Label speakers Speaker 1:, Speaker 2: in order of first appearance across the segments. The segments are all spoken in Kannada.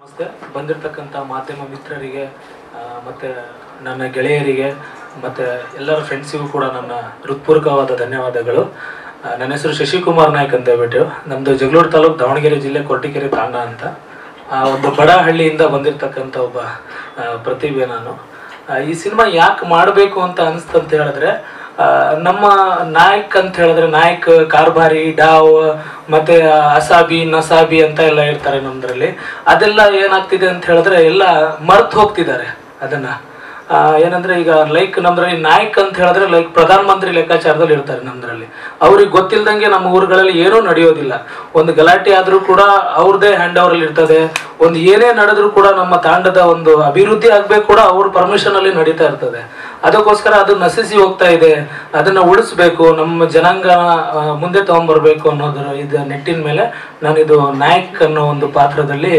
Speaker 1: ನಮಸ್ತೆ. ಬಂದಿರತಕ್ಕಂಥ ಮಾಧ್ಯಮ ಮಿತ್ರರಿಗೆ ಮತ್ತು ನನ್ನ ಗೆಳೆಯರಿಗೆ ಮತ್ತು ಎಲ್ಲರ ಫ್ರೆಂಡ್ಸಿಗೂ ಕೂಡ ನನ್ನ ಹೃತ್ಪೂರ್ವಕವಾದ ಧನ್ಯವಾದಗಳು. ನನ್ನ ಹೆಸರು ಶಶಿಕುಮಾರ್ ನಾಯ್ಕ್ ಅಂತ ಹೇಳ್ಬಿಟ್ಟು, ನಮ್ಮದು ಜಗಳೂರು ತಾಲೂಕು ದಾವಣಗೆರೆ ಜಿಲ್ಲೆ ಕೊರಟಗೆರೆ ತಾಂಡ ಅಂತ ಒಂದು ಬಡ ಹಳ್ಳಿಯಿಂದ ಬಂದಿರತಕ್ಕಂಥ ಒಬ್ಬ ಪ್ರತಿಭೆ ನಾನು. ಈ ಸಿನಿಮಾ ಯಾಕೆ ಮಾಡಬೇಕು ಅಂತ ಅನಿಸ್ತಂತ ಹೇಳಿದ್ರೆ, ನಮ್ಮ ನಾಯಕ್ ಅಂತ ಹೇಳಿದ್ರೆ ನಾಯಕ್, ಕಾರ್ಬಾರಿ, ಡಾವ್ ಮತ್ತೆ ಅಸಾಬಿ, ನಸಾಬಿ ಅಂತ ಎಲ್ಲ ಇರ್ತಾರೆ ನಮ್ದ್ರಲ್ಲಿ. ಅದೆಲ್ಲ ಏನಾಗ್ತಿದೆ ಅಂತ ಹೇಳಿದ್ರೆ ಎಲ್ಲ ಮರ್ತು ಹೋಗ್ತಿದ್ದಾರೆ ಅದನ್ನ. ಏನಂದ್ರೆ ಈಗ ಲೈಕ್ ನಮ್ದ್ರಲ್ಲಿ ನಾಯಕ್ ಅಂತ ಹೇಳಿದ್ರೆ ಲೈಕ್ ಪ್ರಧಾನ ಮಂತ್ರಿ ಲೆಕ್ಕಾಚಾರದಲ್ಲಿ ಇರ್ತಾರೆ ನಮ್ದ್ರಲ್ಲಿ. ಅವ್ರಿಗೆ ಗೊತ್ತಿಲ್ದಂಗೆ ನಮ್ಮ ಊರುಗಳಲ್ಲಿ ಏನೂ ನಡೆಯೋದಿಲ್ಲ. ಒಂದು ಗಲಾಟೆ ಆದ್ರೂ ಕೂಡ ಅವ್ರದೇ ಹ್ಯಾಂಡ್ ಓವರ್ ಅಲ್ಲಿ ಇರ್ತದೆ. ಒಂದು ಏನೇ ನಡೆದ್ರೂ ಕೂಡ ನಮ್ಮ ತಾಂಡದ ಒಂದು ಅಭಿವೃದ್ಧಿ ಆಗ್ಬೇಕು ಕೂಡ ಅವ್ರ ಪರ್ಮಿಷನ್ ಅಲ್ಲಿ ನಡೀತಾ ಇರ್ತದೆ. ಅದಕ್ಕೋಸ್ಕರ ಅದು ನಶಿಸಿ ಹೋಗ್ತಾ ಇದೆ. ಅದನ್ನ ಉಳಿಸ್ಬೇಕು, ನಮ್ಮ ಜನಾಂಗ ಮುಂದೆ ತಗೊಂಡ್ಬರ್ಬೇಕು ಅನ್ನೋದ್ರ ಇದು ನೆಟ್ಟಿನ ಮೇಲೆ ನಾನಿದು ನಾಯಕ್ ಅನ್ನೋ ಒಂದು ಪಾತ್ರದಲ್ಲಿ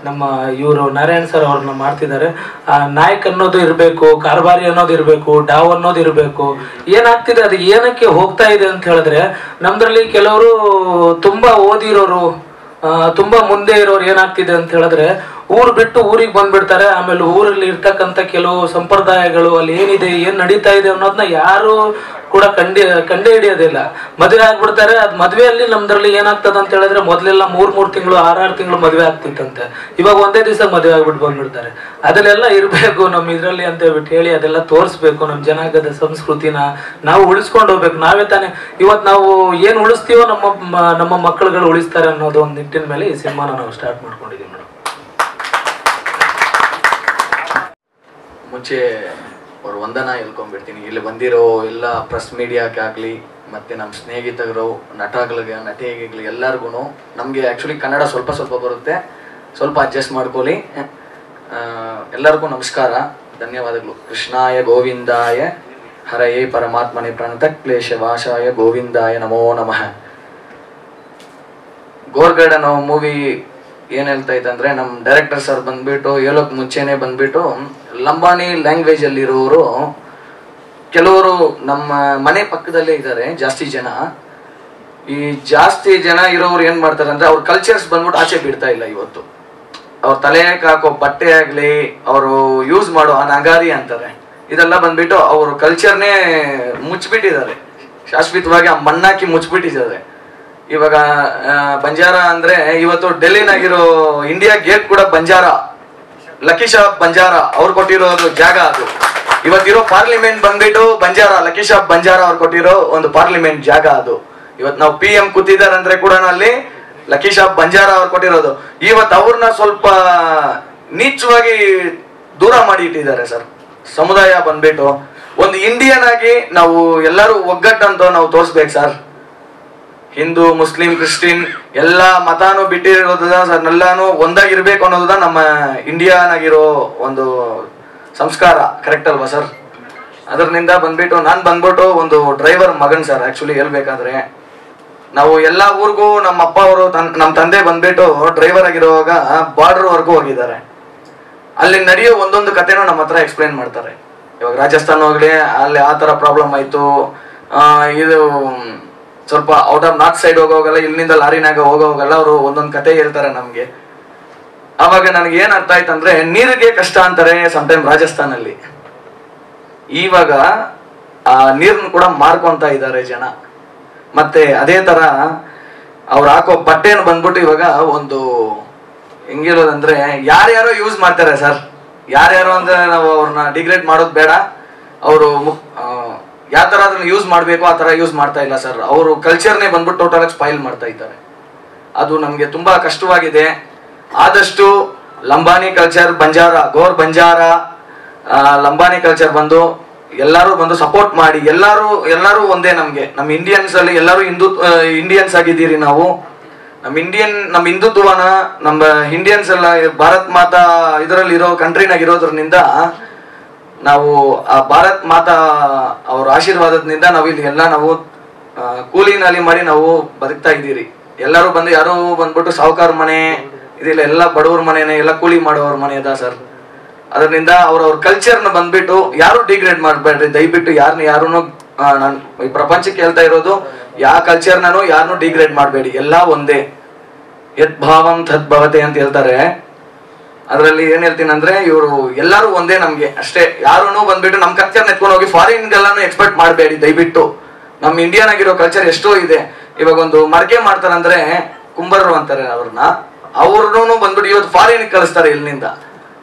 Speaker 1: ನಮ್ಮ ಇವರು ನಾರಾಯಣ್ ಸರ್ ಅವ್ರನ್ನ ಮಾಡ್ತಿದ್ದಾರೆ. ಆ ನಾಯಕ್ ಅನ್ನೋದು ಇರಬೇಕು, ಕಾರ್ಬಾರಿ ಅನ್ನೋದು ಇರಬೇಕು, ಡಾವ್ ಅನ್ನೋದು ಇರಬೇಕು. ಏನಾಗ್ತಿದೆ, ಅದು ಏನಕ್ಕೆ ಹೋಗ್ತಾ ಇದೆ ಅಂತ ಹೇಳಿದ್ರೆ, ನಮ್ದ್ರಲ್ಲಿ ಕೆಲವರು ತುಂಬಾ ಓದಿರೋರು, ತುಂಬಾ ಮುಂದೆ ಇರೋರು ಏನಾಗ್ತಿದೆ ಅಂತ ಹೇಳಿದ್ರೆ ಊರು ಬಿಟ್ಟು ಊರಿಗೆ ಬಂದ್ಬಿಡ್ತಾರೆ. ಆಮೇಲೆ ಊರಲ್ಲಿ ಇರ್ತಕ್ಕಂಥ ಕೆಲವು ಸಂಪ್ರದಾಯಗಳು ಅಲ್ಲಿ ಏನಿದೆ, ಏನ್ ನಡೀತಾ ಇದೆ ಅನ್ನೋದನ್ನ ಯಾರು ಕೂಡ ಕಂಡೇ ಹಿಡಿಯೋದಿಲ್ಲ. ಮದುವೆ ಆಗ್ಬಿಡ್ತಾರೆ. ಅದ್ ಮದುವೆಯಲ್ಲಿ ನಮ್ದ್ರಲ್ಲಿ ಏನಾಗ್ತದೆ ಅಂತ ಹೇಳಿದ್ರೆ, ಮೊದಲೆಲ್ಲ 3 ತಿಂಗಳು 6 ತಿಂಗಳು ಮದುವೆ ಆಗ್ತಿತ್ತಂತೆ. ಇವಾಗ ಒಂದೇ ದಿವಸ ಮದುವೆ ಆಗ್ಬಿಟ್ಟು ಬಂದ್ಬಿಡ್ತಾರೆ. ಅದನ್ನೆಲ್ಲ ಇರಬೇಕು ನಮ್ಮ ಇದ್ರಲ್ಲಿ ಅಂತ ಹೇಳ್ಬಿಟ್ಟು ಹೇಳಿ ಅದೆಲ್ಲ ತೋರಿಸ್ಬೇಕು. ನಮ್ಮ ಜನಾಂಗದ ಸಂಸ್ಕೃತಿನ ನಾವು ಉಳಿಸ್ಕೊಂಡು ಹೋಗ್ಬೇಕು. ನಾವೇ ತಾನೇ ಇವತ್ತು ನಾವು ಏನು ಉಳಿಸ್ತೀವೋ ನಮ್ಮ ಮಕ್ಕಳುಗಳು ಉಳಿಸ್ತಾರೆ ಅನ್ನೋದು ಒಂದು ನಿಟ್ಟಿನ ಮೇಲೆ ಈ ಸಿನಿಮಾನ ನಾವು ಸ್ಟಾರ್ಟ್ ಮಾಡ್ಕೊಂಡಿದ್ದೀವಿ ಮೇಡಮ್.
Speaker 2: ಮುಂಚೆ ಅವ್ರು ವಂದನ ಹೇಳ್ಕೊಂಡ್ಬಿಡ್ತೀನಿ. ಇಲ್ಲಿ ಬಂದಿರೋ ಎಲ್ಲ ಪ್ರೆಸ್ ಮೀಡಿಯಾಕ್ಕೆ ಆಗಲಿ ಮತ್ತು ನಮ್ಮ ಸ್ನೇಹಿತರು, ನಟಿಗಳಿಗೆ ಎಲ್ಲರಿಗೂ, ನಮಗೆ ಆ್ಯಕ್ಚುಲಿ ಕನ್ನಡ ಸ್ವಲ್ಪ ಬರುತ್ತೆ, ಸ್ವಲ್ಪ ಅಡ್ಜಸ್ಟ್ ಮಾಡ್ಕೊಳ್ಳಿ. ಎಲ್ಲರಿಗೂ ನಮಸ್ಕಾರ, ಧನ್ಯವಾದಗಳು. ಕೃಷ್ಣಾಯ ಗೋವಿಂದಾಯ ಹರಯೇ ಪರಮಾತ್ಮನೇ ಪ್ರಣತ ಕ್ಲೇಶ ವಾಶಾಯ ಗೋವಿಂದಾಯ ನಮೋ ನಮಃ. ಗೋರ್ಗಡ್ ಅನ್ನೋ ಮೂವಿ ಏನು ಹೇಳ್ತಾ ಇತ್ತಂದರೆ, ನಮ್ಮ ಡೈರೆಕ್ಟರ್ ಸರ್ ಬಂದ್ಬಿಟ್ಟು ಹೇಳೋಕೆ ಮುಂಚೆನೇ ಬಂದ್ಬಿಟ್ಟು ಲಂಬಾಣಿ ಲ್ಯಾಂಗ್ವೇಜ್ ಅಲ್ಲಿರೋರು ಕೆಲವರು ನಮ್ಮ ಮನೆ ಪಕ್ಕದಲ್ಲೇ ಇದ್ದಾರೆ. ಜಾಸ್ತಿ ಜನ ಇರೋರು ಏನು ಮಾಡ್ತಾರೆ ಅಂದರೆ, ಅವ್ರ ಕಲ್ಚರ್ಸ್ ಬಂದ್ಬಿಟ್ಟು ಆಚೆ ಬಿಡ್ತಾ ಇಲ್ಲ. ಇವತ್ತು ಅವ್ರ ತಲೆಗೆ ಹಾಕೋ ಬಟ್ಟೆ ಆಗಲಿ, ಅವರು ಯೂಸ್ ಮಾಡೋ ಆ ನಗಾರಿ ಅಂತಾರೆ, ಇದೆಲ್ಲ ಬಂದ್ಬಿಟ್ಟು ಅವ್ರ ಕಲ್ಚರ್ನೇ ಮುಚ್ಚಿಬಿಟ್ಟಿದ್ದಾರೆ. ಶಾಶ್ವತವಾಗಿ ಆ ಮಣ್ಣಾಕಿ ಮುಚ್ಚಿಬಿಟ್ಟಿದ್ದಾರೆ. ಇವಾಗ ಬಂಜಾರ ಅಂದ್ರೆ ಇವತ್ತು ಡೆಲ್ಲಿನಾಗಿರೋ ಇಂಡಿಯಾ ಗೇಟ್ ಕೂಡ ಬಂಜಾರ, ಲಕ್ಕಿ ಶಾಪ್ ಬಂಜಾರ ಅವ್ರು ಕೊಟ್ಟಿರೋದು ಜಾಗ. ಅದು ಇವತ್ತಿರೋ ಪಾರ್ಲಿಮೆಂಟ್ ಬಂದ್ಬಿಟ್ಟು ಬಂಜಾರ, ಲಕ್ಕಿ ಶಾಪ್ ಬಂಜಾರ ಅವ್ರು ಕೊಟ್ಟಿರೋ ಒಂದು ಪಾರ್ಲಿಮೆಂಟ್ ಜಾಗ. ಅದು ಇವತ್ತು ನಾವು PM ಕೂತಿದ್ದಾರೆ ಅಂದ್ರೆ ಕೂಡ ಅಲ್ಲಿ ಲಕ್ಕಿ ಶಾಪ್ ಬಂಜಾರ ಅವ್ರು ಕೊಟ್ಟಿರೋದು. ಇವತ್ತು ಅವ್ರನ್ನ ಸ್ವಲ್ಪ ನೀಚವಾಗಿ ದೂರ ಮಾಡಿ ಇಟ್ಟಿದ್ದಾರೆ ಸರ್. ಸಮುದಾಯ ಬಂದ್ಬಿಟ್ಟು ಒಂದು ಇಂಡಿಯನ್ ಆಗಿ ನಾವು ಎಲ್ಲರೂ ಒಗ್ಗಟ್ಟಂತ ನಾವು ತೋರಿಸ್ಬೇಕು ಸರ್. ಹಿಂದೂ, ಮುಸ್ಲಿಂ, ಕ್ರಿಶ್ಚಿಯನ್ ಎಲ್ಲ ಮತಾನು ಬಿಟ್ಟಿರೋದ ಸರ್, ಎಲ್ಲಾನು ಒಂದಾಗಿರ್ಬೇಕು ಅನ್ನೋದ ನಮ್ಮ ಇಂಡಿಯಾನ್ ಆಗಿರೋ ಒಂದು ಸಂಸ್ಕಾರ. ಕರೆಕ್ಟ್ ಅಲ್ವಾ ಸರ್? ಅದರಿಂದ ಬಂದ್ಬಿಟ್ಟು ನಾನು ಬಂದ್ಬಿಟ್ಟು ಒಂದು ಡ್ರೈವರ್ ಮಗನ್ ಸರ್. ಆಕ್ಚುಲಿ ಹೇಳ್ಬೇಕಾದ್ರೆ ನಾವು ಎಲ್ಲ ಊರಿಗೂ ನಮ್ಮ ಅಪ್ಪ ಅವರು ನಮ್ಮ ತಂದೆ ಬಂದ್ಬಿಟ್ಟು ಡ್ರೈವರ್ ಆಗಿರುವಾಗ ಬಾರ್ಡರ್ ವರ್ಗೂ ಹೋಗಿದ್ದಾರೆ. ಅಲ್ಲಿ ನಡೆಯೋ ಒಂದೊಂದು ಕಥೆನೂ ನಮ್ಮ ಹತ್ರ ಎಕ್ಸ್ಪ್ಲೈನ್ ಮಾಡ್ತಾರೆ. ಇವಾಗ ರಾಜಸ್ಥಾನ ಹೋಗ್ಲಿ, ಅಲ್ಲಿ ಆ ಥರ ಪ್ರಾಬ್ಲಮ್ ಆಯಿತು, ಇದು ಸ್ವಲ್ಪ ಔಟ್ ಆಫ್ ನಾರ್ತ್ ಸೈಡ್ ಹೋಗೋಗಲ್ಲ, ಇಲ್ಲಿಂದ ಲಾರಿನಾಗ ಹೋಗೋಗಲ್ಲ, ಅವರು ಒಂದೊಂದು ಕತೆ ಹೇಳ್ತಾರೆ ನಮ್ಗೆ. ಆವಾಗ ನನಗೆ ಏನ್ ಅರ್ಥ ಆಯ್ತು ಅಂದ್ರೆ, ನೀರಿಗೆ ಕಷ್ಟ ಅಂತಾರೆ ಸಮ್ಟೈಮ್ ರಾಜಸ್ಥಾನಲ್ಲಿ. ಇವಾಗ ಆ ನೀರನ್ನು ಕೂಡ ಮಾರ್ಕೊಂತ ಇದ್ದಾರೆ ಜನ. ಮತ್ತೆ ಅದೇ ತರ ಅವ್ರು ಹಾಕೋ ಬಟ್ಟೆಯನ್ನು ಬಂದ್ಬಿಟ್ಟು ಇವಾಗ ಒಂದು ಹೆಂಗಿರೋದಂದ್ರೆ, ಯಾರ್ಯಾರೋ ಯೂಸ್ ಮಾಡ್ತಾರೆ ಸರ್. ಯಾರ್ಯಾರೋ ಅಂದ್ರೆ ನಾವು ಅವ್ರನ್ನ ಡಿಗ್ರೇಡ್ ಮಾಡೋದು ಬೇಡ. ಅವರು ಯಾವ ತರ ಅದನ್ನ ಯೂಸ್ ಮಾಡಬೇಕು ಆ ತರ ಯೂಸ್ ಮಾಡ್ತಾ ಇಲ್ಲ ಸರ್. ಅವರು ಕಲ್ಚರ್ನೇ ಬಂದ್ಬಿಟ್ಟು ಟೋಟಲ್ ಆಗಿ ಸ್ಪಾಯಿಲ್ ಮಾಡ್ತಾ ಇದ್ದಾರೆ. ಅದು ನಮ್ಗೆ ತುಂಬಾ ಕಷ್ಟವಾಗಿದೆ. ಆದಷ್ಟು ಲಂಬಾಣಿ ಕಲ್ಚರ್, ಬಂಜಾರ, ಗೋರ್ ಬಂಜಾರ, ಲಂಬಾಣಿ ಕಲ್ಚರ್ ಬಂದು ಎಲ್ಲರೂ ಬಂದು ಸಪೋರ್ಟ್ ಮಾಡಿ. ಎಲ್ಲರೂ ಒಂದೇ. ನಮ್ಗೆ ನಮ್ಮ ಇಂಡಿಯನ್ಸ್ ಅಲ್ಲಿ ಎಲ್ಲರೂ ಇಂಡಿಯನ್ಸ್ ಆಗಿದ್ದೀರಿ ನಾವು. ನಮ್ಮ ಹಿಂದುತ್ವನ ನಮ್ಮ ಇಂಡಿಯನ್ಸ್ ಎಲ್ಲ ಭಾರತ್ ಮಾತಾ ಇದರಲ್ಲಿ ಇರೋ ಕಂಟ್ರಿನಾಗ ಇರೋದ್ರಿಂದ ನಾವು ಆ ಭಾರತ್ ಮಾತಾ ಅವ್ರ ಆಶೀರ್ವಾದದಿಂದ ನಾವು ಇಲ್ಲಿ ಎಲ್ಲ ನಾವು ಕೂಲಿ ನಾಲಿ ಮಾಡಿ ನಾವು ಬದುಕ್ತಾ ಇದ್ದೀರಿ. ಎಲ್ಲರೂ ಬಂದು ಯಾರು ಬಂದ್ಬಿಟ್ಟು ಸಾಹುಕಾರ ಮನೆ ಇದಿಲ್ಲ, ಎಲ್ಲ ಬಡವ್ರ ಮನೆನೇ, ಎಲ್ಲ ಕೂಲಿ ಮಾಡೋವ್ರ ಮನೆ ಅದ ಸರ್. ಅದರಿಂದ ಅವ್ರವ್ರ ಕಲ್ಚರ್ನ ಬಂದ್ಬಿಟ್ಟು ಯಾರು ಡಿಗ್ರೇಡ್ ಮಾಡಬೇಡ್ರಿ ದಯವಿಟ್ಟು. ಯಾರನ್ನು ನಾನು ಈ ಪ್ರಪಂಚಕ್ಕೆ ಹೇಳ್ತಾ ಇರೋದು, ಯಾವ ಕಲ್ಚರ್ನೂ ಯಾರನ್ನೂ ಡಿಗ್ರೇಡ್ ಮಾಡಬೇಡಿ, ಎಲ್ಲ ಒಂದೇ. ಯದ್ಭಾವಂ ತದ್ಭವತೆ ಅಂತ ಹೇಳ್ತಾರೆ. ಅದರಲ್ಲಿ ಏನ್ ಹೇಳ್ತೀನಿ ಅಂದ್ರೆ ಇವರು ಎಲ್ಲರೂ ಒಂದೇ ನಮ್ಗೆ ಅಷ್ಟೇ. ಯಾರು ಬಂದ್ಬಿಟ್ಟು ನಮ್ ಕಲ್ಚರ್ ಎತ್ಕೊಂಡು ಹೋಗಿ ಫಾರಿನ್ಗೆಲ್ಲಾನು ಎಕ್ಸ್ಪೆಕ್ಟ್ ಮಾಡಬೇಡಿ ದಯವಿಟ್ಟು. ನಮ್ ಇಂಡಿಯನ್ ಆಗಿರೋ ಕಲ್ಚರ್ ಎಷ್ಟೋ ಇದೆ. ಇವಾಗ ಒಂದು ಮರ್ಗೆ ಮಾಡ್ತಾರಂದ್ರೆ ಕುಂಬರರು ಅಂತಾರೆ ಅವ್ರನ್ನ, ಅವ್ರನ್ನೂ ಬಂದ್ಬಿಟ್ಟು ಇವತ್ತು ಫಾರಿನ್ ಕಳಿಸ್ತಾರೆ ಇಲ್ಲಿಂದ.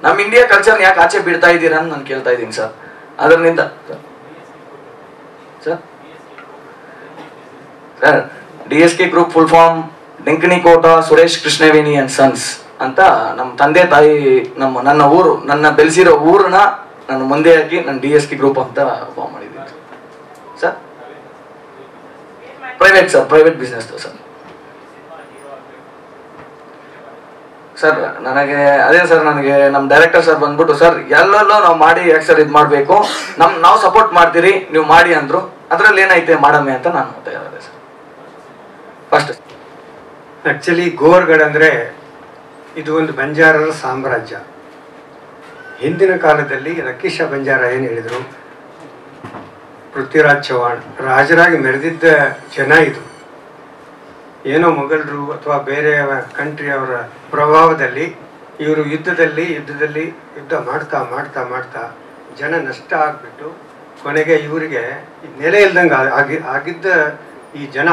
Speaker 2: ನಮ್ ಇಂಡಿಯಾ ಕಲ್ಚರ್ ಯಾಕೆ ಆಚೆ ಬಿಡ್ತಾ ಇದ್ದೀರಾ ಅಂತ ನಾನು ಕೇಳ್ತಾ ಇದ್ದೀನಿ ಸರ್. ಅದರಿಂದ sir DSK group full form Denkanikota Suresh Krishnaveni and sons ಅಂತ ನಮ್ಮ ತಂದೆ ತಾಯಿ ನನ್ನ ಊರು, ನನ್ನ ಬೆಳೆಸಿರೋ ಊರನ್ನ ನಾನು ಮುಂದೆ ಹಾಕಿ ನಾನು DSK ಗ್ರೂಪ್ ಅಂತ ಫಾರ್ಮ್ ಮಾಡಿದ್ದೀನಿ sir. Private sir, private business sir. Sir ನನಗೆ ಅದೇ ಸರ್, ನನಗೆ ನಮ್ಮ ಡೈರೆಕ್ಟರ್ ಸರ್ ಬಂದ್ಬಿಟ್ಟು ಸರ್ ಎಲ್ಲೆಲ್ಲೋ ನಾವು ಮಾಡಿ ಯಾಕೆ ಸರ್ ಇದು ಮಾಡಬೇಕು, ನಾವು ಸಪೋರ್ಟ್ ಮಾಡ್ತೀರಿ ನೀವು ಮಾಡಿ ಅಂದ್ರು. ಅದ್ರಲ್ಲಿ ಏನೈತೆ ಮಾಡಮ್ಮೆ ಅಂತ ನಾನು ತಯಾರಾದೆ ಸರ್. ಫಸ್ಟ್
Speaker 3: ಆಕ್ಚುಲಿ ಗೋರ್ಗಢ ಅಂದರೆ ಇದು ಒಂದು ಬಂಜಾರರ ಸಾಮ್ರಾಜ್ಯ. ಹಿಂದಿನ ಕಾಲದಲ್ಲಿ ರಕೀಶ ಬಂಜಾರ ಏನು ಹೇಳಿದರು, ಪೃಥ್ವಿರಾಜ್ ಚೌಹಾಣ್ ರಾಜರಾಗಿ ಮೆರೆದಿದ್ದ ಜನ ಇದು. ಏನೋ ಮೊಘಲರು ಅಥವಾ ಬೇರೆ ಕಂಟ್ರಿ ಅವರ ಪ್ರಭಾವದಲ್ಲಿ ಇವರು ಯುದ್ಧ ಮಾಡ್ತಾ ಮಾಡ್ತಾ ಮಾಡ್ತಾ ಜನ ನಷ್ಟ ಆಗಿಬಿಟ್ಟು ಕೊನೆಗೆ ಇವರಿಗೆ ನೆಲೆ ಇಲ್ದಂಗೆ ಆಗಿದ್ದ ಈ ಜನ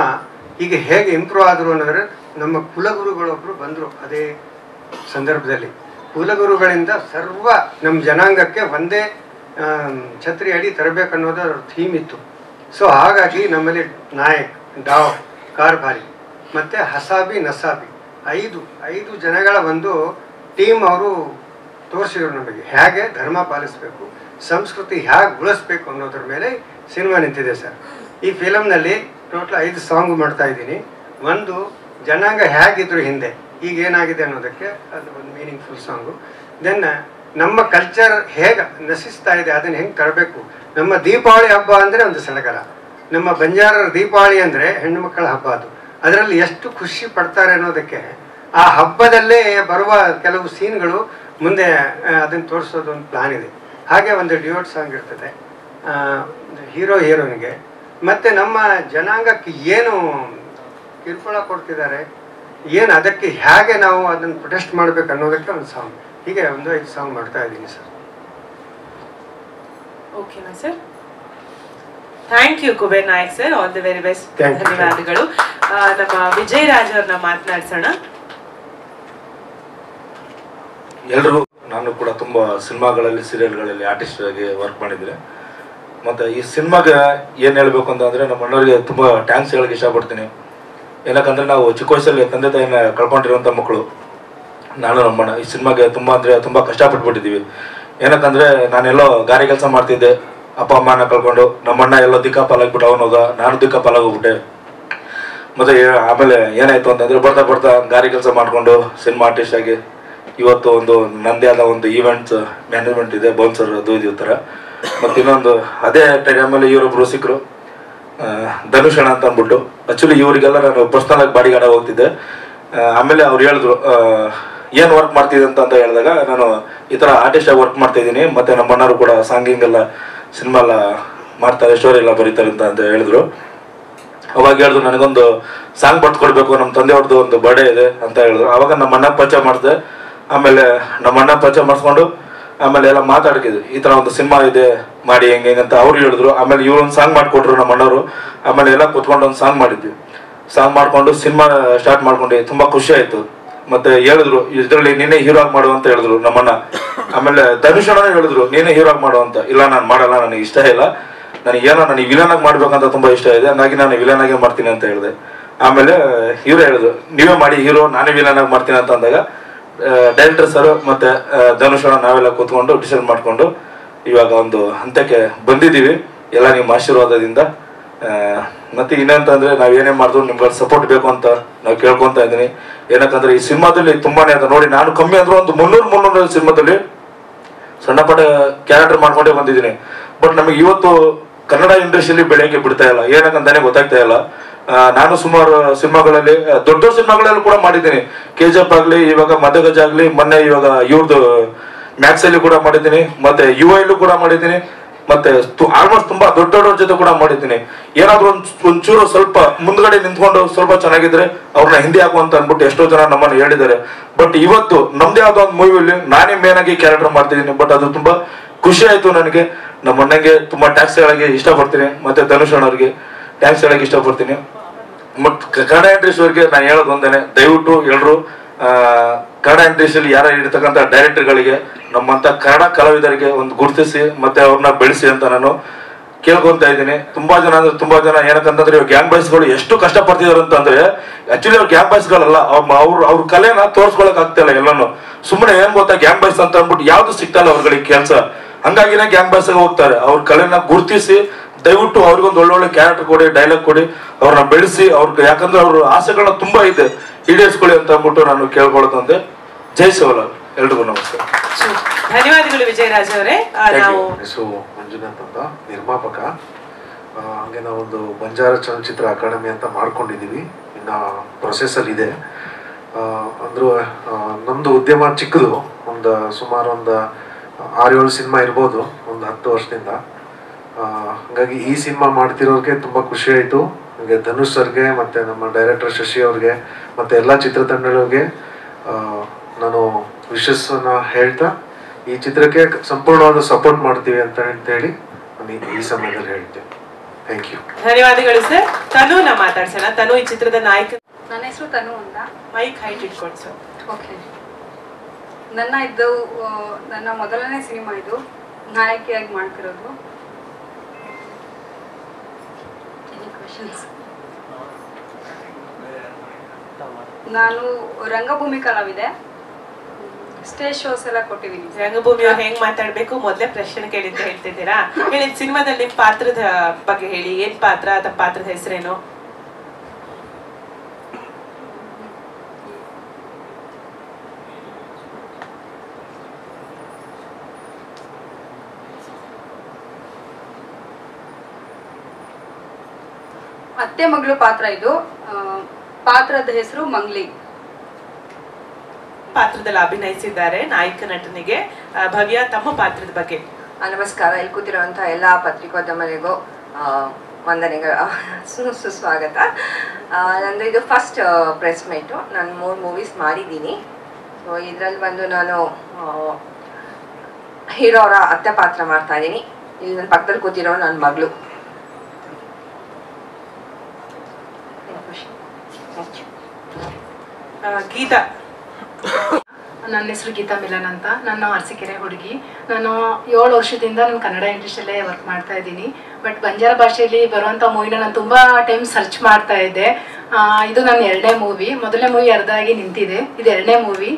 Speaker 3: ಈಗ ಹೇಗೆ ಇಂಪ್ರೂವ್ ಆದರು ಅನ್ನೋದ್ರೆ ನಮ್ಮ ಕುಲಗುರುಗಳೊಬ್ಬರು ಬಂದರು. ಅದೇ ಸಂದರ್ಭದಲ್ಲಿ ಕುಲಗುರುಗಳಿಂದ ಸರ್ವ ನಮ್ಮ ಜನಾಂಗಕ್ಕೆ ಒಂದೇ ಛತ್ರಿ ಅಡಿ ತರಬೇಕನ್ನೋದು ಅವ್ರ ಥೀಮ್ ಇತ್ತು. ಸೊ ಹಾಗಾಗಿ ನಮ್ಮಲ್ಲಿ ನಾಯಕ್, ಡಾವ್, ಕಾರ್ಭಾರಿ ಮತ್ತು ಹಸಾಬಿ, ನಸಾಬಿ ಐದು ಜನಗಳ ಒಂದು ಟೀಮ್ ಅವರು ತೋರಿಸಿದ್ರು ನಮಗೆ ಹೇಗೆ ಧರ್ಮ ಪಾಲಿಸಬೇಕು, ಸಂಸ್ಕೃತಿ ಹೇಗೆ ಉಳಿಸ್ಬೇಕು ಅನ್ನೋದ್ರ ಮೇಲೆ ಸಿನಿಮಾ ನಿಂತಿದೆ ಸರ್. ಈ ಫಿಲಮ್ನಲ್ಲಿ ಟೋಟಲ್ 5 ಸಾಂಗ್ ಮಾಡ್ತಾ ಇದ್ದೀನಿ. ಒಂದು ಜನಾಂಗ ಹೇಗಿದ್ರು ಹಿಂದೆ, ಈಗ ಏನಾಗಿದೆ ಅನ್ನೋದಕ್ಕೆ ಅದು ಒಂದು ಮೀನಿಂಗ್ಫುಲ್ ಸಾಂಗು. ದೆನ್ ನಮ್ಮ ಕಲ್ಚರ್ ಹೇಗೆ ನಶಿಸ್ತಾ ಇದೆ ಅದನ್ನು ಹೆಂಗೆ ತರಬೇಕು. ನಮ್ಮ ದೀಪಾವಳಿ ಹಬ್ಬ ಅಂದರೆ ಒಂದು ಸಡಗರ. ನಮ್ಮ ಬಂಜಾರರ ದೀಪಾವಳಿ ಅಂದರೆ ಹೆಣ್ಣು ಮಕ್ಕಳ ಹಬ್ಬ. ಅದರಲ್ಲಿ ಎಷ್ಟು ಖುಷಿ ಪಡ್ತಾರೆ ಅನ್ನೋದಕ್ಕೆ ಆ ಹಬ್ಬದಲ್ಲೇ ಬರುವ ಕೆಲವು ಸೀನ್ಗಳು ಮುಂದೆ ಅದನ್ನು ತೋರಿಸೋದು ಒಂದು ಪ್ಲಾನ್ ಇದೆ. ಹಾಗೆ ಒಂದು ಡ್ಯೂಯೆಟ್ ಸಾಂಗ್ ಇರ್ತದೆ ಹೀರೋಯಿನ್ಗೆ. ಮತ್ತು ನಮ್ಮ ಜನಾಂಗಕ್ಕೆ ಏನು ಕಿರುಕುಳ ಕೊಡ್ತಿದ್ದಾರೆ, ಏನು ಅದಕ್ಕೆ ಹೇಗೆ ನಾವು ಅದನ್ನು ಪ್ರೊಟೆಸ್ಟ್ ಮಾಡಬೇಕು ಅನ್ನೋದಕ್ಕೆ ಒಂದು ಸಾಂಗ್. ಹೀಗೆ ಒಂದು 5 ಸಾಂಗ್ ಮಾಡ್ತಾ ಇದ್ದೀನಿ ಸರ್.
Speaker 4: ಓಕೆನಾ sir? Thank you Kuber Nayak sir, all the very best. ಧನ್ಯವಾದಗಳು. ನಮ್ಮ ವಿಜಯ್ ರಾಜ್ ಅವ್ರನ್ನ ಮಾತನಾಡ್ಸೋಣ.
Speaker 5: ಎಲ್ಲರೂ, ನಾನು ಕೂಡ ತುಂಬ ಸಿನಿಮಾಗಳಲ್ಲಿ, ಸೀರಿಯಲ್ಗಳಲ್ಲಿ ಆರ್ಟಿಸ್ಟ್ ಆಗಿ ವರ್ಕ್ ಮಾಡಿದ್ದೀನಿ. ಮತ್ತು ಈ ಸಿನಿಮಾಗೆ ಏನು ಹೇಳಬೇಕು ಅಂತಂದರೆ ನಮ್ಮ ಅಣ್ಣವ್ರಿಗೆ ತುಂಬ ಥ್ಯಾಂಕ್ಸ್ ಹೇಳೋಕ್ಕೆ ಇಷ್ಟಪಡ್ತೀನಿ. ಏನಕ್ಕಂದರೆ ನಾವು ಚಿಕ್ಕ ವಯಸ್ಸಲ್ಲಿ ತಂದೆ ತಾಯಿನ ಕಳ್ಕೊಂಡಿರುವಂಥ ಮಕ್ಕಳು ನಾನು ನಮ್ಮಣ್ಣ ಈ ಸಿನಿಮಾಗೆ ತುಂಬ ಅಂದರೆ ತುಂಬ ಕಷ್ಟಪಟ್ಬಿಟ್ಟಿದ್ದೀವಿ. ಏನಕ್ಕಂದರೆ ನಾನೆಲ್ಲೋ ಗಾರೆ ಕೆಲಸ ಮಾಡ್ತಿದ್ದೆ, ಅಪ್ಪ ಅಮ್ಮನ ಕಳ್ಕೊಂಡು. ನಮ್ಮಣ್ಣ ಎಲ್ಲೋ ದಿಕ್ಕಾಪಾಲಾಗ್ಬಿಟ್ಟು ಅವನೋಗ, ನಾನು ದಿಕ್ಕಾಪಾಲಾಗೋಗ್ಬಿಟ್ಟೆ. ಮತ್ತು ಆಮೇಲೆ ಏನಾಯಿತು ಅಂತಂದರೆ ಬರ್ತಾ ಗಾರೆ ಕೆಲಸ ಮಾಡಿಕೊಂಡು ಸಿನಿಮಾ ಆರ್ಟಿಸ್ಟ್ ಆಗಿ ಇವತ್ತು ಒಂದು ನನ್ನದೇ ಆದ ಒಂದು ಈವೆಂಟ್ಸ್ ಮ್ಯಾನೇಜ್ಮೆಂಟ್ ಇದೆ, ಬೌನ್ಸರ್ ಅದು ಇದು ಥರ. ಮತ್ತು ಇನ್ನೊಂದು ಅದೇ ಟೈಮಲ್ಲಿ ಇವರೊಬ್ಬರು ಸಿಕ್ಕರು, ಧನುಷಣ ಅಂತ ಅಂದ್ಬಿಟ್ಟು. ಆ್ಯಕ್ಚುಲಿ ಇವರಿಗೆಲ್ಲ ನಾನು ಪರ್ಸ್ನಲಾಗಿ ಬಾಡಿ ಗಾರ್ಡ್ ಹೋಗ್ತಿದ್ದೆ. ಆಮೇಲೆ ಅವ್ರು ಹೇಳಿದ್ರು ಏನು ವರ್ಕ್ ಮಾಡ್ತಿದ್ದೆ ಅಂತ ಹೇಳಿದಾಗ ನಾನು ಈ ಥರ ಆರ್ಟಿಸ್ಟಾಗಿ ವರ್ಕ್ ಮಾಡ್ತಾಯಿದ್ದೀನಿ, ಮತ್ತು ನಮ್ಮ ಅಣ್ಣರು ಕೂಡ ಸಾಂಗಿಂಗೆಲ್ಲ ಸಿನಿಮಾ ಎಲ್ಲ ಮಾಡ್ತಾರೆ, ಸ್ಟೋರಿ ಎಲ್ಲ ಬರೀತಾರೆ ಅಂತ ಹೇಳಿದ್ರು. ಅವಾಗ ಹೇಳಿದ್ರು ನನಗೊಂದು ಸಾಂಗ್ ಬರ್ದು ಕೊಡಬೇಕು, ನಮ್ಮ ತಂದೆಯವ್ರದ್ದು ಒಂದು ಬರ್ಡೇ ಇದೆ ಅಂತ ಹೇಳಿದ್ರು. ಆವಾಗ ನಮ್ಮ ಅಣ್ಣ ಪರಿಚಯ ಮಾಡಿದೆ. ಆಮೇಲೆ ನಮ್ಮ ಅಣ್ಣ ಪರಿಚಯ ಮಾಡಿಸ್ಕೊಂಡು ಆಮೇಲೆ ಎಲ್ಲ ಮಾತಾಡ್ಕಿದ್ವಿ, ಈ ಥರ ಒಂದು ಸಿನಿಮಾ ಇದೆ ಮಾಡಿ ಹೆಂಗೆ ಅಂತ ಅವ್ರು ಹೇಳಿದ್ರು. ಆಮೇಲೆ ಇವ್ರೊಂದು ಸಾಂಗ್ ಮಾಡಿಕೊಟ್ರು ನಮ್ಮ ಅಣ್ಣವರು. ಆಮೇಲೆ ಎಲ್ಲ ಕೂತ್ಕೊಂಡು ಒಂದು ಸಾಂಗ್ ಮಾಡಿದ್ವಿ. ಸಾಂಗ್ ಮಾಡಿಕೊಂಡು ಸಿನಿಮಾ ಸ್ಟಾರ್ಟ್ ಮಾಡ್ಕೊಂಡು ತುಂಬ ಖುಷಿ ಆಯಿತು. ಮತ್ತು ಹೇಳಿದ್ರು ಇದರಲ್ಲಿ ನೀನೇ ಹೀರೋ ಆಗಿ ಮಾಡು ಅಂತ ಹೇಳಿದ್ರು ನಮ್ಮಣ್ಣ. ಆಮೇಲೆ ಧನುಷಣ್ಣನೇ ಹೇಳಿದ್ರು ನೀನೇ ಹೀರೋ ಆಗಿ ಮಾಡು ಅಂತ. ಇಲ್ಲ ನಾನು ಮಾಡಲ್ಲ, ನನಗೆ ಇಷ್ಟ ಇಲ್ಲ, ನನಗೆ ವಿಲನ್ ಆಗಿ ಮಾಡ್ಬೇಕಂತ ತುಂಬ ಇಷ್ಟ ಇದೆ, ಹಂಗಾಗಿ ನಾನು ವಿಲನ್ ಆಗೇ ಮಾಡ್ತೀನಿ ಅಂತ ಹೇಳಿದೆ. ಆಮೇಲೆ ಇವ್ರು ಹೇಳಿದ್ರು ನೀವೇ ಮಾಡಿ ಹೀರೋ, ನಾನೇ ವಿಲನ್ ಆಗಿ ಮಾಡ್ತೀನಿ ಅಂತ ಅಂದಾಗ ಡೈರೆಕ್ಟರ್ ಸರ್ ಮತ್ತು ಧನುಷಣ್ಣ ನಾವೆಲ್ಲ ಕೂತ್ಕೊಂಡು ಡಿಸೈಡ್ ಮಾಡಿಕೊಂಡು ಇವಾಗ ಒಂದು ಹಂತಕ್ಕೆ ಬಂದಿದ್ದೀವಿ, ಎಲ್ಲ ನಿಮ್ಮ ಆಶೀರ್ವಾದದಿಂದ. ಮತ್ತು ಇನ್ನಂತಂದರೆ ನಾವು ಏನೇ ಮಾಡಿದ್ರು ನಿಮ್ಗೆ ಸಪೋರ್ಟ್ ಬೇಕು ಅಂತ ನಾವು ಕೇಳ್ಕೊತಾ ಇದ್ದೀನಿ. ಏನಕ್ಕಂದರೆ ಈ ಸಿನಿಮಾದಲ್ಲಿ ತುಂಬಾ ಅಂತ ನೋಡಿ, ನಾನು ಕಮ್ಮಿ ಅಂದರೂ ಒಂದು 300 ಸಿನಿಮಾದಲ್ಲಿ ಸಣ್ಣ ಪುಟ್ಟ ಕ್ಯಾರೆಕ್ಟರ್ ಮಾಡ್ಕೊಂಡೇ ಬಂದಿದ್ದೀನಿ. ಬಟ್ ನಮಗೆ ಇವತ್ತು ಕನ್ನಡ ಇಂಡಸ್ಟ್ರಿಯಲ್ಲಿ ಬೆಳೆಯೋಕ್ಕೆ ಬಿಡ್ತಾ ಇಲ್ಲ, ಏನಕ್ಕಂತಾನೆ ಗೊತ್ತಾಗ್ತಾ ಇಲ್ಲ. ನಾನು ಸುಮಾರು ಸಿನಿಮಾಗಳಲ್ಲಿ, ದೊಡ್ಡ ಸಿನಿಮಾಗಳಲ್ಲೂ ಕೂಡ ಮಾಡಿದ್ದೀನಿ. KGF ಆಗಲಿ, ಇವಾಗ ಮದಗಜ ಆಗಲಿ, ಮೊನ್ನೆ ಇವಾಗ ಇವ್ರದ್ದು ಮ್ಯಾಕ್ಸಲ್ಲಿ ಕೂಡ ಮಾಡಿದ್ದೀನಿ, ಮತ್ತು UIಲ್ಲೂ ಕೂಡ ಮಾಡಿದ್ದೀನಿ. ಮತ್ತೆ ಆಲ್ಮೋಸ್ಟ್ ತುಂಬಾ ದೊಡ್ಡವ್ರ ಜೊತೆ ಕೂಡ ಮಾಡಿದ್ದೀನಿ. ಏನಾದ್ರು ಒಂಚೂರು ಸ್ವಲ್ಪ ಮುಂದ್ಗಡೆ ನಿಂತ್ಕೊಂಡು ಸ್ವಲ್ಪ ಚೆನ್ನಾಗಿದ್ರೆ ಅವ್ರನ್ನ ಹಿಂದಿ ಹಾಕು ಅಂತ ಅಂದ್ಬಿಟ್ಟು ಎಷ್ಟೋ ಜನ ನಮ್ಮನ್ನು ಹೇಳಿದ್ದಾರೆ. ಬಟ್ ಇವತ್ತು ನಮ್ದೇ ಯಾವ್ದೋ ಒಂದು ಮೂವಿಲಿ ನಾನೇ ಮೇನ್ ಆಗಿ ಕ್ಯಾರೆಕ್ಟರ್ ಮಾಡ್ತಿದ್ದೀನಿ. ಬಟ್ ಅದು ತುಂಬಾ ಖುಷಿ ಆಯ್ತು ನನಗೆ. ನಮ್ಮ ಅಣ್ಣಂಗೆ ತುಂಬಾ ಟ್ಯಾಕ್ಸ್ ಹೇಳಕ್ಕೆ ಇಷ್ಟಪಡ್ತೀನಿ, ಮತ್ತೆ ಧನುಷ್ ಅಣ್ಣವ್ರಿಗೆ ಟ್ಯಾಕ್ಸ್ ಹೇಳಕ್ಕೆ ಇಷ್ಟಪಡ್ತೀನಿ. ಬಟ್ ಕನ್ನಡ ಇಂಡಸ್ಟ್ರಿಗೆ ನಾನು ಹೇಳೋದು ಒಂದೇನೆ, ದಯವಿಟ್ಟು ಎಲ್ಲರೂ ಕನ್ನಡ ಇಂಡಸ್ಟ್ರಿಯಲ್ಲಿ ಯಾರು ಇರ್ತಕ್ಕಂಥ ಡೈರೆಕ್ಟರ್ಗಳಿಗೆ ನಮ್ಮಂತ ಕನ್ನಡ ಕಲಾವಿದರಿಗೆ ಒಂದು ಗುರುತಿಸಿ ಮತ್ತೆ ಅವ್ರನ್ನ ಬೆಳೆಸಿ ಅಂತ ನಾನು ಕೇಳ್ಕೊಂತ ಇದ್ದೀನಿ. ತುಂಬಾ ಜನ ಅಂದ್ರೆ ತುಂಬಾ ಜನ ಏನಕ್ಕಂತಂದ್ರೆ ಗ್ಯಾಂಗ್ ಬಾಯ್ಸ್ಗಳು ಎಷ್ಟು ಕಷ್ಟಪಡ್ತಿದಾರೆ ಅಂತಂದ್ರೆ ಆಕ್ಚುಲಿ ಅವ್ರು ಗ್ಯಾಂಗ್ ಬಾಯ್ಸ್ಗಳಲ್ಲ, ಅವ್ರ ಕಲೆನ ತೋರ್ಸ್ಕೊಳಕ್ ಆಗ್ತಿಲ್ಲ. ಎಲ್ಲಾನು ಸುಮ್ಮನೆ ಏನ್ ಗೊತ್ತಾ ಗ್ಯಾಂಗ್ ಬಾಯ್ಸ್ ಅಂತ ಅಂದ್ಬಿಟ್ಟು ಯಾವ್ದು ಸಿಗ್ತಲ್ಲ ಅವ್ರಗಳಿಗೆ ಕೆಲಸ, ಹಂಗಾಗಿನೇ ಗ್ಯಾಂಗ್ ಬಾಯ್ಸ್ ಹೋಗ್ತಾರೆ. ಅವ್ರ ಕಲೆನ ಗುರುತಿಸಿ ದಯವಿಟ್ಟು ಅವ್ರಿಗೊಂದು ಒಳ್ಳೊಳ್ಳೆ ಕ್ಯಾರೆಕ್ಟರ್ ಕೊಡಿ, ಡೈಲಾಗ್ ಕೊಡಿ, ಅವ್ರನ್ನ ಬೆಳೆಸಿ ಅವ್ರಿಗೆ, ಯಾಕಂದ್ರೆ ಅವ್ರ ಆಸೆಗಳನ್ನ ತುಂಬಾ ಇದೆ, ಈಡೇರಿಸ್ಕೊಳ್ಳಿ ಅಂತ ಅಂದ್ಬಿಟ್ಟು ನಾನು ಕೇಳ್ಕೊಳ್ತಂದೆ. ಜೈ ಶಿವಲಾಲ್, ಎಲ್ರಿಗೂ ನಮಸ್ಕಾರ.
Speaker 4: ಧನ್ಯವಾದಗಳು ವಿಜಯರಾಜ್ ಅವರೇ. ನಾವು
Speaker 6: ಮಂಜುನಾಥ್ ಅಂತ ನಿರ್ಮಾಪಕ. ಹಂಗೆ ನಾವೊಂದು ಬಂಜಾರ ಚಲನಚಿತ್ರ ಅಕಾಡೆಮಿ ಅಂತ ಮಾಡ್ಕೊಂಡಿದ್ದೀವಿ, ಇನ್ನ ಪ್ರೊಸೆಸಲ್ಲಿ ಇದೆ. ಅಂದ್ರೂ ನಮ್ಮದು ಉದ್ಯಮ ಚಿಕ್ಕದು, ಸುಮಾರು ಒಂದು 6-7 ಸಿನಿಮಾ ಇರ್ಬೋದು ಒಂದು 10 ವರ್ಷದಿಂದ. ಹಾಗಾಗಿ ಈ ಸಿನಿಮಾ ಮಾಡ್ತಿರೋರಿಗೆ ತುಂಬ ಖುಷಿ ಆಯಿತು. ಹಾಗೆ ಧನುಷ್ ಸರ್ಗೆ ಮತ್ತು ನಮ್ಮ ಡೈರೆಕ್ಟರ್ ಶಶಿ ಅವ್ರಿಗೆ ಮತ್ತು ಎಲ್ಲ ಚಿತ್ರತಂಡಗಳಿಗೆ ನಾನು ವಿಶಸ್ಸನ್ನು ಹೇಳ್ತಾ ಈ ಚಿತ್ರಕ್ಕೆ ಸಂಪೂರ್ಣವಾದ ಸಪೋರ್ಟ್ ಮಾಡ್ತೀವಿ ಅಂತ ಹೇಳಿ ಈ ಸಮಯದಲ್ಲಿ ಹೇಳ್ತೇವೆ. Thank you.
Speaker 4: ಧನ್ಯವಾದಗಳು ಸರ್. ತನುನ ಮಾತಾಡ್ಸೋಣ. ತನು ಈ ಚಿತ್ರದ ನಾಯಕ.
Speaker 7: ನನ್ನ ಹೆಸರು ತನು ಅಂತ.
Speaker 4: ಮೈಕ್ ಹೈಟ್ ಇಟ್ಕೊಂಡು ಸರ್.
Speaker 7: ಓಕೆ. ನನ್ನ ಮೊದಲನೇ ಸಿನಿಮಾ ಇದು, ನಾಯಕಿಯಾಗಿ ಮಾಡ್ತಿರೋದು. ನಾನು ರಂಗಭೂಮಿ ಕಲಾವಿದೆ. ಸ್ಟೇಜ್ ಶೋಸ್ ಎಲ್ಲ ಕೊಟ್ಟಿದ್ದೀನಿ.
Speaker 4: ರಂಗಭೂಮಿ ಹೆಂಗ್ ಮಾತಾಡ್ಬೇಕು ಮೊದಲೇ ಪ್ರಶ್ನೆ ಕೇಳಿದ್ದೆ ಹೇಳ್ತಿದ್ದೀರಾ. ಹೇಳಿ, ಸಿನಿಮಾದಲ್ಲಿ ನಿಮ್ ಪಾತ್ರದ ಬಗ್ಗೆ ಹೇಳಿ. ಏನ್ ಪಾತ್ರ, ಅಥವಾ ಪಾತ್ರದ ಹೆಸರೇನು?
Speaker 7: ಅತ್ತೆ ಮಗಳು ಪಾತ್ರ ಇದು. ಪಾತ್ರದ ಹೆಸರು ಮಂಗ್ಲಿ.
Speaker 4: ಪಾತ್ರದಲ್ಲಿ ಅಭಿನಯಿಸಿದ್ದಾರೆ ನಾಯಕ ನಟನಿಗೆ. ಭವ್ಯ, ತಮ್ಮ ಪಾತ್ರದ ಬಗ್ಗೆ.
Speaker 8: ನಮಸ್ಕಾರ. ಇಲ್ಲಿ ಕೂತಿರುವಂತಹ ಎಲ್ಲ ಪತ್ರಿಕೋದ್ಯಮರಿಗೂ ವಂದನೆಗಳು, ಸುಸ್ವಾಗತ. ನಂದು ಇದು ಫಸ್ಟ್ ಪ್ರೆಸ್ ಮೀಟು. ನಾನು 3 ಮೂವೀಸ್ ಮಾಡಿದ್ದೀನಿ. ಸೊ ಇದರಲ್ಲಿ ಬಂದು ನಾನು ಹೀರೋ ಅವರ ಅತ್ತೆ ಪಾತ್ರ ಮಾಡ್ತಾ ಇದ್ದೀನಿ. ಇಲ್ಲಿ ನನ್ನ ಪಕ್ಕದಲ್ಲಿ ಕೂತಿರೋ ನನ್ನ ಮಗಳು.
Speaker 4: ಗೀತಾ.
Speaker 9: ನನ್ನ ಹೆಸರು ಗೀತಾ ಮಿಲನ್ ಅಂತ. ನಾನು ಅರಸೀಕೆರೆ ಹುಡುಗಿ. ನಾನು 7 ವರ್ಷದಿಂದ ನಾನು ಕನ್ನಡ ಇಂಡಸ್ಟ್ರಿಯಲ್ಲೇ ವರ್ಕ್ ಮಾಡ್ತಾ ಇದ್ದೀನಿ. ಬಟ್ ಬಂಜಾರ ಭಾಷೆಯಲ್ಲಿ ಬರುವಂಥ ಮೂವಿನ ನಾನು ತುಂಬ ಟೈಮ್ ಸರ್ಚ್ ಮಾಡ್ತಾ ಇದ್ದೆ. ಇದು ನನ್ನ 2ನೇ ಮೂವಿ. ಮೊದಲನೇ ಮೂವಿ ಅರ್ಧ ಆಗಿ ನಿಂತಿದೆ, ಇದು 2ನೇ ಮೂವಿ.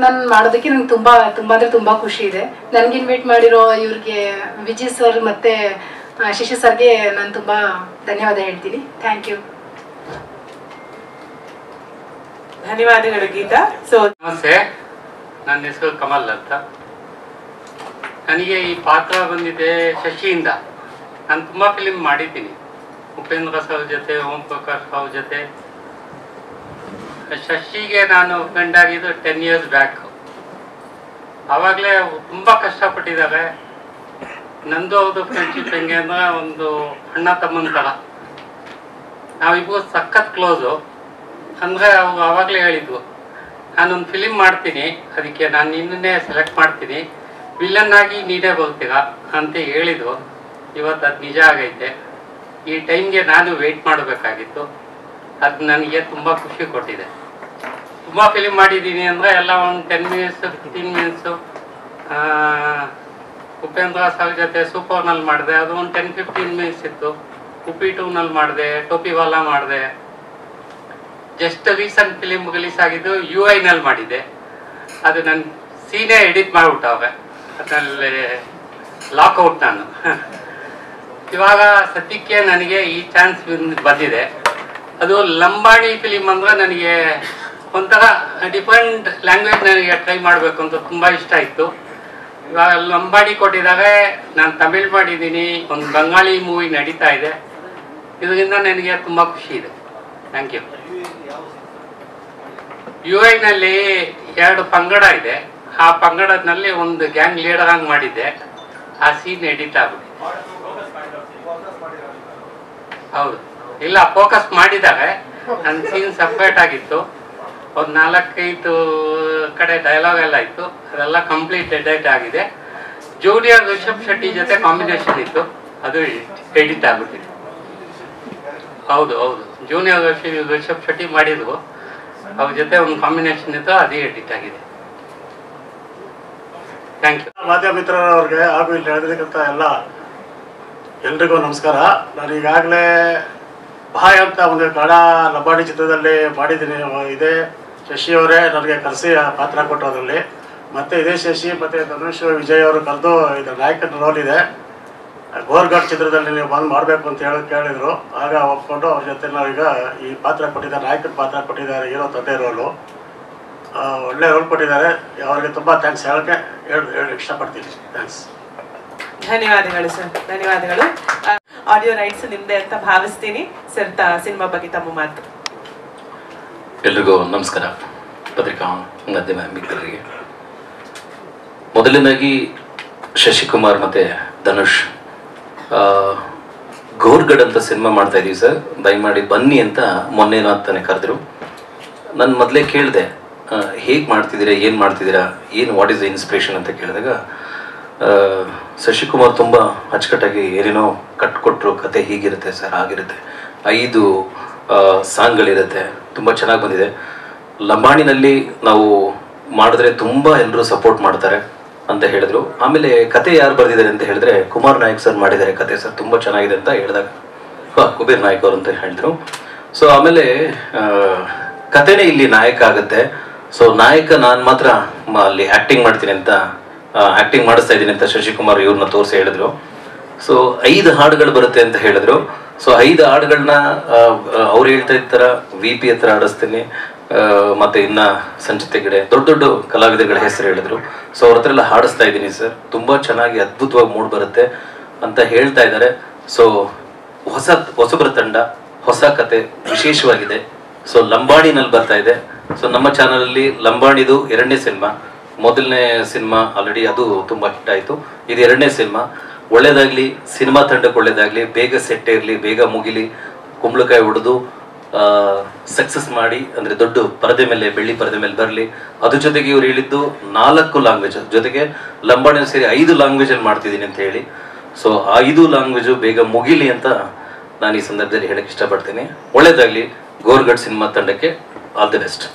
Speaker 9: ನಾನು ಮಾಡೋದಕ್ಕೆ ನಂಗೆ ತುಂಬ ಅಂದರೆ ತುಂಬ ಖುಷಿ ಇದೆ. ನನಗೆ ಇನ್ವೈಟ್ ಮಾಡಿರೋ ಇವ್ರಿಗೆ ವಿಜಯ್ ಸರ್ ಮತ್ತು ಶಶಿ ಸರ್ಗೆ ನಾನು ತುಂಬ ಧನ್ಯವಾದ ಹೇಳ್ತೀನಿ. Thank you.
Speaker 4: ಧನ್ಯವಾದಗಳು ಗೀತಾ. ಸೊ
Speaker 10: ನಮಸ್ತೆ, ನನ್ನ ಹೆಸರು ಕಮಲ್ ಅಂತ. ನನಗೆ ಈ ಪಾತ್ರ ಬಂದಿದೆ ಶಶಿಯಿಂದ. ನಾನು ತುಂಬ ಫಿಲಿಮ್ ಮಾಡಿದ್ದೀನಿ, ಉಪೇಂದ್ರ ಸರ್ ಜೊತೆ, ಓಂ ಪ್ರಕಾಶ್ ರಾವ್ ಜೊತೆ. ಶಶಿಗೆ ನಾನು ಫ್ರೆಂಡ್ ಆಗಿದ್ದು 10 years ಬ್ಯಾಕ್. ಆವಾಗಲೇ ತುಂಬ ಕಷ್ಟಪಟ್ಟಿದ್ದಾರೆ. ನಂದು ಅವ್ರದ್ದು ಫ್ರೆಂಡ್ಶಿಪ್ ಹೆಂಗೆ ಅಂದ್ರೆ ಒಂದು ಅಣ್ಣ ತಮ್ಮನ ಥರ. ನಾವಿಬ್ಬರು ಸಖತ್ ಕ್ಲೋಸು. ಅಂದರೆ ಅವ್ರು ಆವಾಗಲೇ ಹೇಳಿದ್ವು, ನಾನೊಂದು ಫಿಲಿಮ್ ಮಾಡ್ತೀನಿ, ಅದಕ್ಕೆ ನಾನು ನಿನ್ನನ್ನೇ ಸೆಲೆಕ್ಟ್ ಮಾಡ್ತೀನಿ, ವಿಲನ್ ಆಗಿ ನೀನೇ ಬರ್ತೀರಾ ಅಂತ ಹೇಳಿದ್ರು. ಇವತ್ತು ಅದು ನಿಜ ಆಗೈತೆ. ಈ ಟೈಮ್ಗೆ ನಾನು ವೆಯ್ಟ್ ಮಾಡಬೇಕಾಗಿತ್ತು. ಅದು ನನಗೆ ತುಂಬ ಖುಷಿ ಕೊಟ್ಟಿದೆ. ತುಂಬ ಫಿಲಿಮ್ ಮಾಡಿದ್ದೀನಿ ಅಂದರೆ ಎಲ್ಲ ಒಂದು 10 minutes 15 minutes. ಉಪೇಂದ್ರ ಸರ್ ಜೊತೆ ಸೂಪರ್ನಲ್ಲಿ ಮಾಡಿದೆ, ಅದು ಒಂದು 10-15 minutes ಇತ್ತು. ಉಪ್ಪಿ 2ನಲ್ಲಿ ಮಾಡಿದೆ, ಟೋಪಿವಾಲಾ ಮಾಡಿದೆ. ಜಸ್ಟ್ ರೀಸೆಂಟ್ ಫಿಲಿಮ್ ರಿಲೀಸ್ ಆಗಿದ್ದು UI-ನಲ್ಲಿ ಮಾಡಿದ್ದೆ. ಅದು ನನ್ನ ಸೀನೇ ಎಡಿಟ್ ಮಾಡಿಬಿಟ್ಟವ್ರೆ, ಅದರಲ್ಲಿ ಲಾಕ್ಔಟ್ ನಾನು. ಇವಾಗ ಸದ್ಯಕ್ಕೆ ನನಗೆ ಈ ಚಾನ್ಸ್ ಬಂದಿದೆ. ಅದು ಲಂಬಾಣಿ ಫಿಲಿಮ್ ಅಂದರೆ ನನಗೆ ಒಂಥರ ಡಿಫ್ರೆಂಟ್ ಲ್ಯಾಂಗ್ವೇಜ್ ನನಗೆ ಟ್ರೈ ಮಾಡಬೇಕು ಅಂತ ತುಂಬ ಇಷ್ಟ ಇತ್ತು. ಇವಾಗ ಲಂಬಾಣಿ ಕೊಟ್ಟಿದ್ದಾರೆ, ನಾನು ತಮಿಳ್ ಮಾಡಿದ್ದೀನಿ, ಒಂದು ಬಂಗಾಳಿ ಮೂವಿ ನಡೀತಾ ಇದೆ. ಇದರಿಂದ ನನಗೆ ತುಂಬ ಖುಷಿ ಇದೆ. Thank you. UI-ನಲ್ಲಿ 2 ಪಂಗಡ ಇದೆ. ಆ ಪಂಗಡದಲ್ಲಿ ಒಂದು ಗ್ಯಾಂಗ್ ಲೀಡರ್ ಆಗಿ ಮಾಡಿದ್ದೆ. ಆ ಸೀನ್ ಎಡಿಟ್ ಆಗ್ಬಿಟ್ಟಿದೆ. ಹೌದು, ಇಲ್ಲ ಫೋಕಸ್ ಮಾಡಿದ್ದಾರೆ. ನನ್ನ ಸೀನ್ ಸಪ್ರೇಟ್ ಆಗಿತ್ತು, ಒಂದು 4-5 ಕಡೆ ಡೈಲಾಗ್ ಎಲ್ಲ ಇತ್ತು, ಅದೆಲ್ಲ ಕಂಪ್ಲೀಟ್ ಎಡಿಟ್ ಆಗಿದೆ. ಜೂನಿಯರ್ ರಿಷಬ್ ಶೆಟ್ಟಿ ಜೊತೆ ಕಾಂಬಿನೇಷನ್ ಇತ್ತು, ಅದು ಎಡಿಟ್ ಆಗ್ಬಿಟ್ಟಿದೆ. ಹೌದು ಹೌದು, ಜೂನಿಯರ್ ರಿಷಬ್ ಶೆಟ್ಟಿ ಮಾಡಿದ್ರು, ಅವ್ರ ಜೊತೆ ಒಂದು ಕಾಂಬಿನೇಷನ್ ಇತ್ತು, ಅದೇ ಎಡಿಟ್ ಆಗಿದೆ. Thank you.
Speaker 11: ಮಾಧ್ಯಮ ಮಿತ್ರರವ್ರಿಗೆ ಹಾಗೂ ಇಲ್ಲಿ ನಡೆದಿರ್ತಕ್ಕಂಥ ಎಲ್ರಿಗೂ ನಮಸ್ಕಾರ. ನಾನು ಈಗಾಗಲೇ ಬಾಯ್ ಅಂತ ಒಂದು ಕನ್ನಡ ಲಂಬಾಣಿ ಚಿತ್ರದಲ್ಲಿ ಮಾಡಿದ್ದೀನಿ. ಇದೇ ಶಶಿ ಅವರೇ ನನಗೆ ಕರೆಸಿ ಪಾತ್ರ ಕೊಟ್ಟರು ಅದರಲ್ಲಿ. ಮತ್ತು ಇದೇ ಶಶಿ ಮತ್ತು ಧನುಷ್ ವಿಜಯ್ ಅವರು ಕರೆದು ಇದು ನಾಯಕನ ರೋಲ್ ಇದೆ, ಗೋರ್ಗಡ್ ಚಿತ್ರದಲ್ಲಿ ನೀವು ಬಂದು ಮಾಡಬೇಕು ಅಂತ ಕೇಳಿದರು. ಆಗ ಒಪ್ಕೊಂಡು ಅವ್ರ ಜೊತೆ ನಾವೀಗ ಈ ಪಾತ್ರ ಕೊಟ್ಟಿದ್ದಾರೆ, ನಾಯಕನ ಪಾತ್ರ ಕೊಟ್ಟಿದ್ದಾರೆ, ಹೀರೋ ತಂದೆ ರೋಲು. ಒಳ್ಳೆ ರೋಲ್ ಕೊಟ್ಟಿದ್ದಾರೆ. ಅವ್ರಿಗೆ ತುಂಬ ಥ್ಯಾಂಕ್ಸ್ ಹೇಳೋಕ್ಕೆ ಇಷ್ಟಪಡ್ತೀನಿ. ಥ್ಯಾಂಕ್ಸ್.
Speaker 4: ಧನ್ಯವಾದಗಳು ಸರ್, ಧನ್ಯವಾದಗಳು. ಆಡಿಯೋ ರೈಟ್ಸ್ ನಿಮ್ದೆ ಅಂತ ಭಾವಿಸ್ತೀನಿ ಸರ್. ಸಿನಿಮಾ ಬಗ್ಗೆ ತಮ್ಮ ಮಾತು.
Speaker 12: ಎಲ್ರಿಗೂ ನಮಸ್ಕಾರ. ಪತ್ರಿಕಾ ಮಾಧ್ಯಮ ಮಿತ್ರರಿಗೆ ಮೊದಲನೇದಾಗಿ ಶಶಿಕುಮಾರ್ ಮತ್ತು ಧನುಷ್ ಗೋರ್ಗಡ್ ಅಂತ ಸಿನಿಮಾ ಮಾಡ್ತಾ ಇದೀವಿ ಸರ್, ದಯಮಾಡಿ ಬನ್ನಿ ಅಂತ ಮೊನ್ನೆನೋ ಅಂತಾನೆ ಕರೆದ್ರು. ನಾನು ಮೊದಲೇ ಕೇಳಿದೆ ಹೇಗೆ ಮಾಡ್ತಿದ್ದೀರಾ, ಏನು ಮಾಡ್ತಿದ್ದೀರಾ, ಏನು ವಾಟ್ ಈಸ್ ದ ಇನ್ಸ್ಪಿರೇಷನ್ ಅಂತ ಕೇಳಿದಾಗ ಶಶಿಕುಮಾರ್ ತುಂಬ ಅಚ್ಚುಕಟ್ಟಾಗಿ ಏನೇನೋ ಕಟ್ಕೊಟ್ರು. ಕತೆ ಹೀಗಿರುತ್ತೆ ಸರ್, ಆಗಿರುತ್ತೆ, 5 ಸಾಂಗ್ಗಳಿರುತ್ತೆ, ತುಂಬ ಚೆನ್ನಾಗಿ ಬಂದಿದೆ. ಲಂಬಾಣಿನಲ್ಲಿ ನಾವು ಮಾಡಿದ್ರೆ ತುಂಬ ಎಲ್ಲರೂ ಸಪೋರ್ಟ್ ಮಾಡ್ತಾರೆ ಅಂತ ಹೇಳಿದ್ರು. ಆಮೇಲೆ ಕತೆ ಯಾರು ಬರೆದಿದ್ದಾರೆ ಅಂತ ಹೇಳಿದ್ರೆ ಕುಮಾರ್ ನಾಯಕ್ ಸರ್ ಮಾಡಿದ್ದಾರೆ ಕತೆ ಸರ್, ತುಂಬ ಚೆನ್ನಾಗಿದೆ ಅಂತ ಹೇಳಿದಾಗ ಕುಬೇರ್ ನಾಯಕ್ ಅವರು ಅಂತ ಹೇಳಿದ್ರು. ಸೊ ಆಮೇಲೆ ಕತೆನೇ ಇಲ್ಲಿ ನಾಯಕ ಆಗುತ್ತೆ. ಸೊ ನಾಯಕ ನಾನು ಮಾತ್ರ ಅಲ್ಲಿ ಆ್ಯಕ್ಟಿಂಗ್ ಮಾಡ್ತೀನಿ ಅಂತ ಆ್ಯಕ್ಟಿಂಗ್ ಮಾಡಿಸ್ತಾ ಇದ್ದೀನಿ ಅಂತ ಶಶಿಕುಮಾರ್ ಇವ್ರನ್ನ ತೋರಿಸಿ ಹೇಳಿದ್ರು. ಸೊ 5 ಹಾಡುಗಳು ಬರುತ್ತೆ ಅಂತ ಹೇಳಿದ್ರು. ಸೊ 5 ಹಾಡುಗಳನ್ನ ಅವ್ರು ಹೇಳ್ತಾ ಇರ್ತಾರ VP ಹತ್ರ ಆಡಿಸ್ತೀನಿ, ಮತ್ತೆ ಇನ್ನ ಸಂಚಿತ ಹೆಗಡೆ ದೊಡ್ಡ ದೊಡ್ಡ ಕಲಾವಿದಗಳ ಹೆಸರು ಹೇಳಿದ್ರು. ಸೊ ಅವ್ರ ಹತ್ರ ಎಲ್ಲ ಹಾಡಿಸ್ತಾ ಇದ್ದೀನಿ ಸರ್, ತುಂಬಾ ಚೆನ್ನಾಗಿ ಅದ್ಭುತವಾಗಿ ಮೂಡ್ ಬರುತ್ತೆ ಅಂತ ಹೇಳ್ತಾ ಇದ್ದಾರೆ. ಸೊ ಹೊಸಬರ ತಂಡ, ಹೊಸ ಕತೆ, ವಿಶೇಷವಾಗಿದೆ. ಸೊ ಲಂಬಾಣಿನಲ್ಲಿ ಬರ್ತಾ ಇದೆ. ಸೊ ನಮ್ಮ ಚಾನಲ್ ಅಲ್ಲಿ ಲಂಬಾಣಿದು 2ನೇ ಸಿನಿಮಾ. ಮೊದಲನೇ ಸಿನಿಮಾ ಆಲ್ರೆಡಿ ಅದು ತುಂಬಾ ಹಿಟ್ ಆಯ್ತು, ಇದು 2ನೇ ಸಿನಿಮಾ. ಒಳ್ಳೇದಾಗ್ಲಿ, ಸಿನಿಮಾ ತಂಡಕ್ಕೆ ಒಳ್ಳೇದಾಗ್ಲಿ, ಬೇಗ ಸೆಟ್ ಇರಲಿ, ಬೇಗ ಮುಗಿಲಿ, ಕುಂಬಳಕಾಯಿ ಹೊಡೆದು ಸಕ್ಸಸ್ ಮಾಡಿ, ಅಂದ್ರೆ ದೊಡ್ಡ ಪರದೆ ಮೇಲೆ, ಬೆಳ್ಳಿ ಪರದೆ ಮೇಲೆ ಬರಲಿ. ಅದ್ರ ಜೊತೆಗೆ ಇವ್ರು ಹೇಳಿದ್ದು 4 ಲ್ಯಾಂಗ್ವೇಜ್ ಜೊತೆಗೆ ಲಂಬಾಣಿ ಸೇರಿ 5 ಲ್ಯಾಂಗ್ವೇಜ್ ಅಲ್ಲಿ ಮಾಡ್ತಿದ್ದೀನಿ ಅಂತ ಹೇಳಿ. ಸೊ 5 ಲ್ಯಾಂಗ್ವೇಜು ಬೇಗ ಮುಗಿಲಿ ಅಂತ ನಾನು ಈ ಸಂದರ್ಭದಲ್ಲಿ ಹೇಳಕ್ ಇಷ್ಟಪಡ್ತೀನಿ. ಒಳ್ಳೇದಾಗ್ಲಿ ಗೋರ್ಗಡ್ ಸಿನಿಮಾ ತಂಡಕ್ಕೆ. All the best.